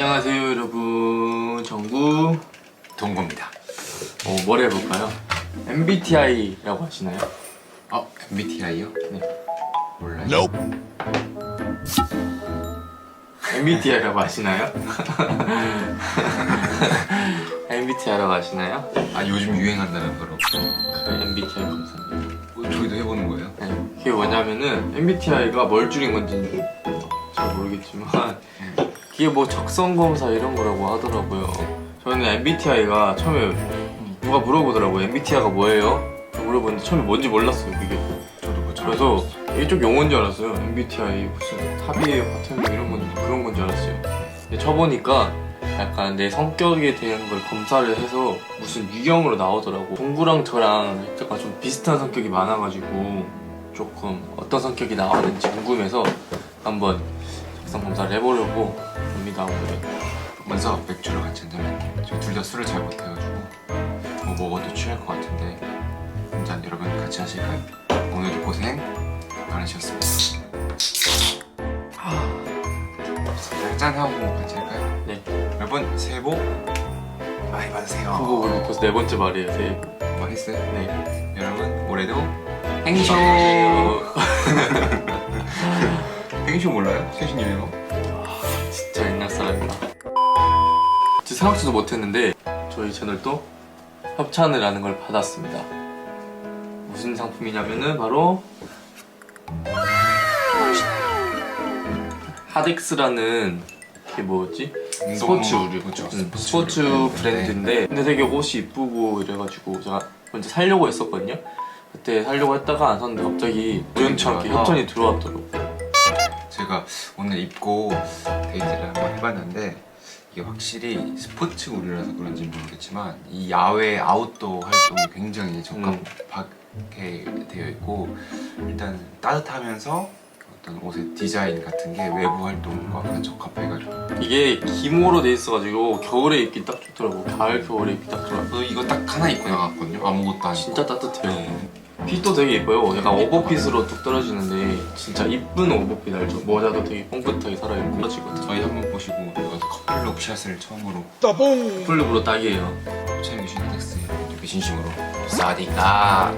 안녕하세요 여러분, 정구 동구입니다. 뭘 해볼까요? MBTI라고 하시나요? MBTI요? 네. 몰라요. MBTI라고 하시나요? MBTI라고 하시나요? 요즘 유행한다는 거로. MBTI 감사합니다. 저희도 해보는 거예요? 네, 그게 뭐냐면은 MBTI가 뭘 줄인 건지 잘 모르겠지만 그게 뭐 적성검사 이런 거라고 하더라고요. 저는 MBTI가 처음에 누가 물어보더라고요. MBTI가 뭐예요? 물어보는데 처음에 뭔지 몰랐어요 그게. 저도 그래서 이쪽 용어인 줄 알았어요. MBTI 무슨 합의예요, 파트너 이런 건 그런 건 줄 알았어요. 근데 쳐보니까 약간 내 성격에 대한 걸 검사를 해서 무슨 유형으로 나오더라고. 동구랑 저랑 약간 좀 비슷한 성격이 많아가지고 조금 어떤 성격이 나왔는지 궁금해서 한번 적성 검사를 해보려고 합니다. 오늘은 먼저 맥주를 같이 한잔할게요. 저 둘 다 술을 잘 못해가지고 뭐 먹어도 취할 것 같은데 한잔 여러분 같이 하실까요? 오늘도 고생 많으셨습니다. 짠 하고 같이 할까요? 네. 여러분 새해 복 많이 받으세요. 그거 우리 벌써 네 번째 말이에요. 새해 복. 뭐 했어요? 네. 여러분 올해도 행쇼. 행쇼 몰라요? 최신 유행어? 진짜 옛날 사람이다. 진짜 생각지도 못했는데 저희 채널도 협찬을 걸 받았습니다. 무슨 상품이냐면은 바로 하덱스라는 게 뭐였지? 스포츠 의류. 그렇죠. 스포츠 브랜드인데 근데 되게 옷이 이쁘고 이래가지고 제가 먼저 살려고 했었거든요. 그때 살려고 했다가 안 샀는데 갑자기 우연치 않게 협찬이 들어왔더라고. 제가 오늘 입고 데이트를 한번 해봤는데 이게 확실히 스포츠 의류라서 그런지 모르겠지만 이 야외 아웃도어 활동이 굉장히 적합하게 되어 있고 일단 따뜻하면서 어떤 옷의 디자인 같은 게 외부 활동과 적합해가지고 이게 기모로 돼 있어가지고 겨울에 입기 딱 좋더라고. 가을 겨울에 입기 딱 좋아. 이거 딱 하나 입고 나갔거든요. 아무것도 아니고. 진짜 따뜻해요. 네. 핏도 되게 예뻐요. 약간 오버핏으로 뚝 떨어지는데 진짜 이쁜 오버핏 알죠? 모자도 되게 뽕긋하게 살아있고 떨어지거든. 저희 한번 보시고 여기서 커플룩 샷을 처음으로 풀룩으로 딱이에요. 추천해주신 텍스 이렇게 진심으로 사디까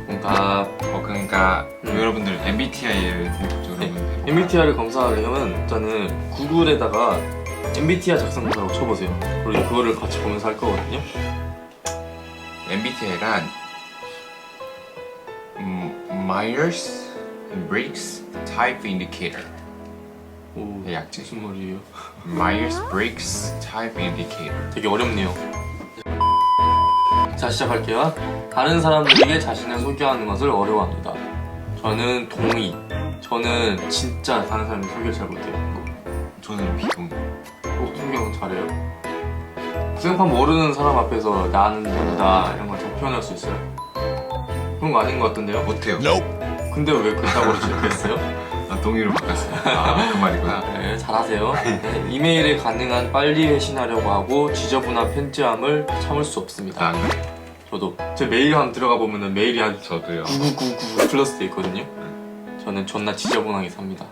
뭔가 그러니까 여러분들 MBTI를 여러분 MBTI를 검사하려면 일단은 구글에다가 MBTI 작성사라고 쳐보세요. 그리고 그거를 같이 보면서 할 거거든요. MBTI란 Myers-Briggs Type Indicator. 오, 약지? 무슨 말이에요? Myers-Briggs Type Indicator. 되게 어렵네요. 자, 시작할게요. 다른 사람들에게 자신을 소개하는 것을 어려워합니다. 저는 동의. 저는 진짜 다른 사람들 소개를 잘 못해요. 저는 비동. 소개는 잘해요? 생판 모르는 사람 앞에서 나는 누구다 이런 걸 잘 표현할 수 있어요? 그런 거 아닌 것 같던데요? 못해요. 근데 왜 그따구로 실패했어요? 동의로 바꿨어요. 그 말이구나. 네, 잘하세요. 네, 이메일에 가능한 빨리 회신하려고 하고 지저분한 편지함을 참을 수 없습니다. 안 그래? 저도 제 메일 한 들어가 보면은 메일이 한 저도요. 9999 플러스 돼 있거든요. 저는 존나 지저분하게 삽니다.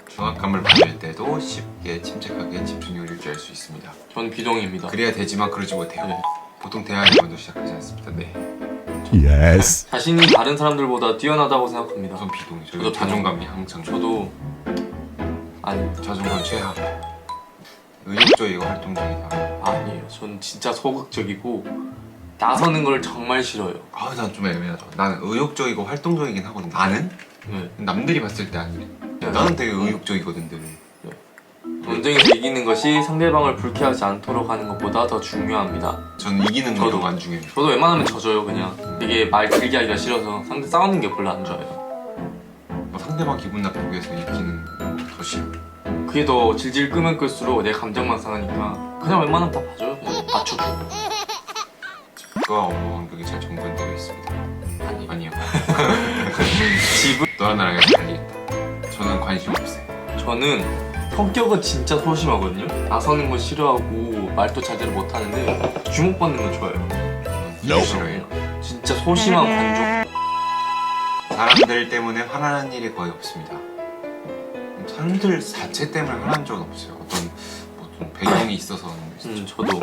중압감을 받을 때도 쉽게 침착하게 집중력을 유지할 수 있습니다. 전 비동입니다. 그래야 되지만 그러지 못해요. 네. 보통 대화를 먼저 시작하지 않습니다. 네. Yes. 자신이 다른 사람들보다 뛰어나다고 생각합니다. 우선 비동이. 저도 저도 자존감이 항상 저도 아닙니다. 자존감 최하. 의욕적이고 활동적이다. 아니에요. 전 진짜 소극적이고 나서는 걸 정말 싫어요. 난 좀 애매하다. 나는 의욕적이고 활동적이긴 하거든. 나는? 네. 남들이 봤을 때 아니래. 나는 되게 의욕적이거든. 늘. 전쟁에서 이기는 것이 상대방을 불쾌하지 않도록 하는 것보다 더 중요합니다. 저는 이기는 저도. 것도 안 중요해요. 저도 웬만하면 져줘요 그냥. 되게 말 길게 하기가 싫어서 상대 싸우는 게 별로 안 좋아해요. 뭐 상대방 기분 나쁘게 해서 이기는 더 싫어. 그게 더 질질 끄면 끌수록 내 감정만 상하니까 그냥 웬만하면 다 봐줘요. 그냥 맞춰주고. 집과 업무 환경이 잘 정돈되어 있습니다. 아니요. 집은 너랑 나랑 달리겠다. 저는 관심 없어요. 저는 성격은 진짜 소심하거든요. 나서는 거 싫어하고 말도 제대로 못하는데 주목받는 건 좋아해요. 저는 싫어해요. 진짜 소심한 관종. 사람들 때문에 화나는 일이 거의 없습니다. 사람들 자체 때문에 화난 적은 없어요. 어떤 뭐 배경이 있어서 저도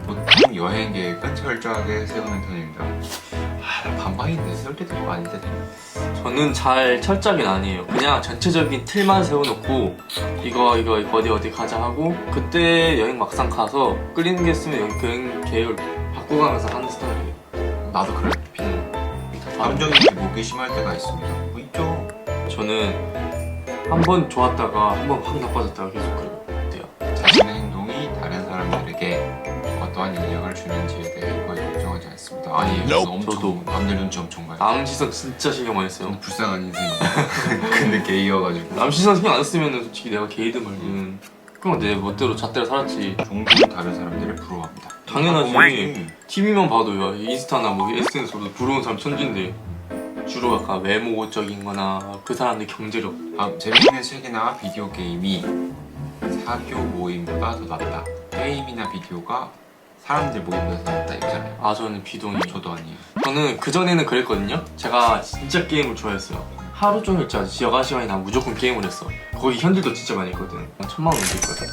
보통 여행 계획은 철저하게 세우는 편입니다. 반반인데 세울 때도 많이 되네. 저는 잘 철저하게는 아니에요. 그냥 전체적인 틀만 세워놓고 이거 어디 가자 하고 그때 여행 막상 가서 끌리는 게 있으면 여행 계획을 바꿔가면서 하는 스타일이에요. 나도 그래. 감정이 목이 심할 때가 있습니다. 뭐 있죠. 저는 한 번 좋았다가 한 번 확 나빠졌다가 계속 그래요. 자신의 행동이 다른 사람들에게 어떠한 영향을 주는지에 대해 거의 걱정하지 않습니다. 아니에요. 저는 엄청 저도. 남들 눈치 엄청 봐요. 남 시선 진짜 신경 많이 써요. 저는 불쌍한 인생이에요. 근데 게이여가지고 남 시선 신경 안 쓰면 솔직히 내가 게이든 말든 그냥 내 멋대로 잣대로 살았지. 종종 다른 사람들을 부러워합니다. 당연하지. TV만 봐도요. 인스타나 뭐 SNS로도 부러운 사람 천진데 주로 약간 외모적인 거나 그 사람의 경제력. 재밌는 책이나 비디오 게임이 사교 모임보다 더 낫다. 게임이나 비디오가 사람들 모임보다 더 낫다 이거잖아요. 아 저는 비동의. 저도 아니에요. 저는 그전에는 그랬거든요. 제가 진짜 게임을 좋아했어요. 하루 종일 진짜 여가 시간이나 무조건 게임을 했어. 거기 현질도 진짜 많이 했거든. 1000만 원 정도 있거든.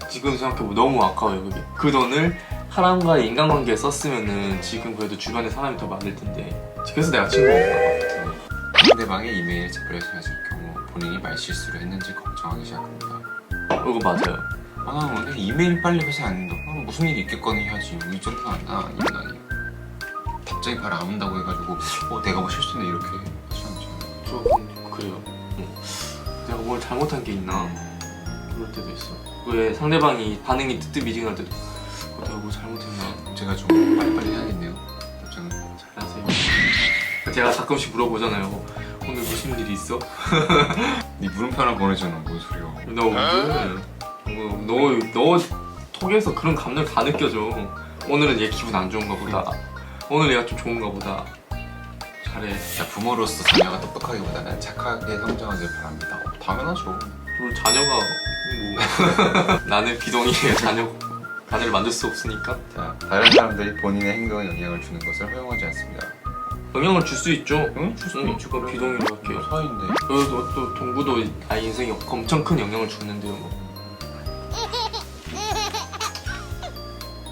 지금 생각해보면 너무 아까워요 그게. 그 돈을 사람과의 인간관계에 썼으면은 지금 그래도 주변에 사람이 더 많을 텐데. 그래서 내가 친구가 없나 봐. 상대방의 이메일 재발견했을 경우 본인이 말실수를 했는지 걱정하기 시작합니다. 이거 맞아요. 나 오늘 이메일 빨리 회시 안 된다. 무슨 일이 있겠거니 해야지. 이 정도는 안 나. 이건 아니에요. 갑자기 바로 안 온다고 해가지고 내가 뭐 실수했네 이렇게 하지 않잖아요. 저 그래요. 내가 뭘 잘못한 게 있나 그럴 때도 있어. 왜 상대방이 반응이 뜨뜻미지근할 때도 내가 뭐 잘못했나. 제가 좀 빨리빨리 해야겠네요. 답장은. 잘하세요. 제가 가끔씩 물어보잖아요. 오늘 무슨 일이 있어? 네 물음표 하나 보내잖아. 뭔 소리야. 너 오늘 너 톡에서 그런 감정 다 느껴져. 오늘은 얘 기분 안 좋은가 보다. 오늘 얘가 좀 좋은가 보다. 잘해. 자, 부모로서 자녀가 똑똑하기보다는 착하게 성장하길 바랍니다. 당연하죠. 그리고 자녀가 뭐 나는 비동의의 자녀를 만들 수 없으니까. 자, 다른 사람들이 본인의 행동에 영향을 주는 것을 허용하지 않습니다. 영향을 줄 수 있죠. 응? 줄 수 있죠. 그건 비동의로 할게요. 사이인데. 그래도 또 동구도 아이 인생에 엄청 큰 영향을 주는데요. 뭐.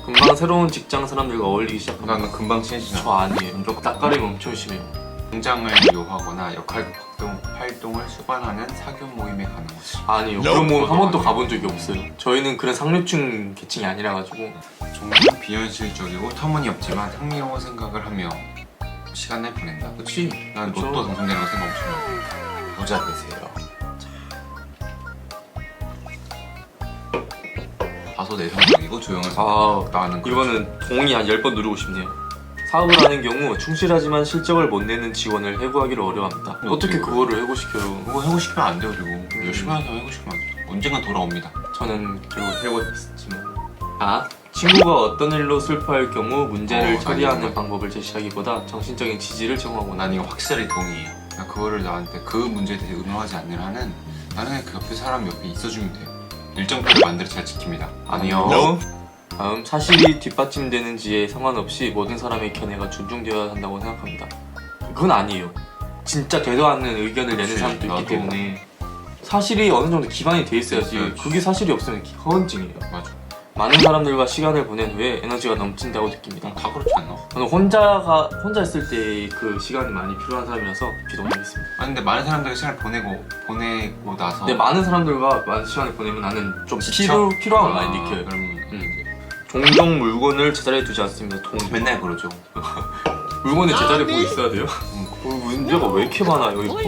금방 새로운 직장 사람들과 어울리기 시작합니다. 나는 금방 친해지나. 저 아니에요. 저 낯가림 엄청 심해요. 성장을 요하거나 역할 활동을 수반하는 사교 모임에 가는 것이. 아니요. 그런 모임 한 번도 가본 적이 없어요. 저희는 그런 상류층 계층이 아니라 가지고. 종종 비현실적이고 터무니없지만 흥미로운 생각을 하며 시간을 보낸다. 그치? 난 그쵸. 로또 당첨되는 거 생각 없이 나. 부자 되세요. 다소 내성적이고 조용해서 나는 이거는 동의 한 10번 누르고 싶네요. 사업을 하는 경우 충실하지만 실적을 못 내는 지원을 해고하기를 어려워합니다. 어떻게 그거를 해고시켜요? 그거 해고시키면 안 돼요. 그리고 열심히 하는 사람 해고시키면 안 돼요. 언젠간 돌아옵니다. 저는 결국 해고했지만. 친구가 어떤 일로 슬퍼할 경우 문제를 처리하는 맞아. 방법을 제시하기보다 정신적인 지지를 제공하거나. 난 이거 확실히 동의해요. 그냥 그거를 나한테 그 문제에 대해서 의논하지 않는 한은 나는 그 옆에 사람 옆에 있어주면 돼요. 일정표를 만들어 잘 지킵니다. 아니요. 다음, 사실이 뒷받침되는지에 상관없이 모든 사람의 견해가 존중되어야 한다고 생각합니다. 그건 아니에요. 진짜 되도 않는 의견을 내는 그치, 사람도 있기 나도. 때문에 사실이 어느 정도 기반이 돼 있어야지. 그게 사실이 없으면 허언증이에요. 맞아. 많은 사람들과 시간을 보낸 후에 에너지가 넘친다고 느낍니다. 다 그렇지 않나? 저는 혼자 있을 때 그 시간이 많이 필요한 사람이라서 비동의하겠습니다. 아니 근데 많은 사람들과 시간을 보내고 나서 근데 많은 사람들과 많은 시간을 보내면 나는 좀 필요함을 많이 느껴요. 그럼 종종 물건을 제자리에 두지 않습니다. 맨날 그러죠. 물건을 제자리에 보고 있어야 돼요? 문제가 왜 이렇게 많아요 이거?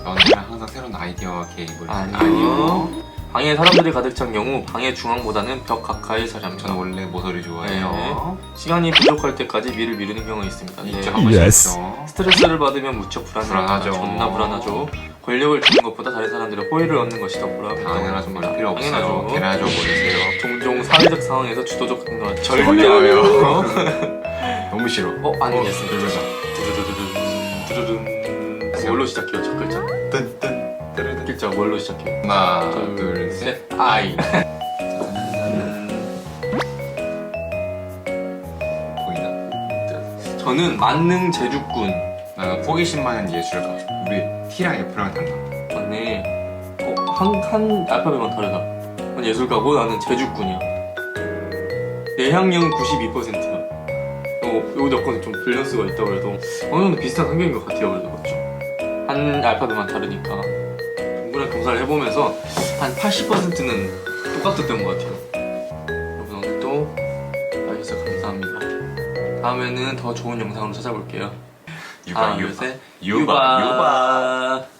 나 언제나 항상 새로운 아이디어와 계획을 아니요. 방에 사람들이 가득 찬 경우 방의 중앙보다는 벽 가까이 서야 합니다. 저는 원래 모서리 좋아해요. 시간이 부족할 때까지 일을 미루는 경우가 있습니다. 있죠, 한 번씩 Yes. 있죠. 스트레스를 받으면 무척 불안하죠. 존나 불안하죠. 권력을 주는 것보다 다른 사람들의 호의를 얻는 것이 더 불안하다고 당연하죠. 합니다. 필요 없어요. 당연하죠. 개나 줘 버리세요. 종종 사회적 상황에서 주도적 행동을 절대 절대하며 너무 싫어. 아니겠습니다. 두두두둔. 뭘로 시작해요? 첫 글자. 뜬뜬 글자 뭘로 시작해요? 하나 둘 셋. 아이. 보이나? 저는 만능 제주꾼. 나는 호기심 많은 예술가. 우리 T랑 F랑 달라. 맞네. 한 알파벳만 다르다. 넌 예술가고 나는 제주꾼이야. 내향형은 92%야. 요 여건은 좀 밸런스가 있다고 해도 어느 정도 비슷한 환경인 것 같아요. 그래도 맞죠? 한 알파벳만 다르니까 동그란 검사를 해보면서 한 80%는 똑같았던 것 같아요. 여러분 오늘도 봐주셔서 감사합니다. 다음에는 더 좋은 영상으로 찾아볼게요. 유바 하나, 유바 둘, 셋. 유바 유바.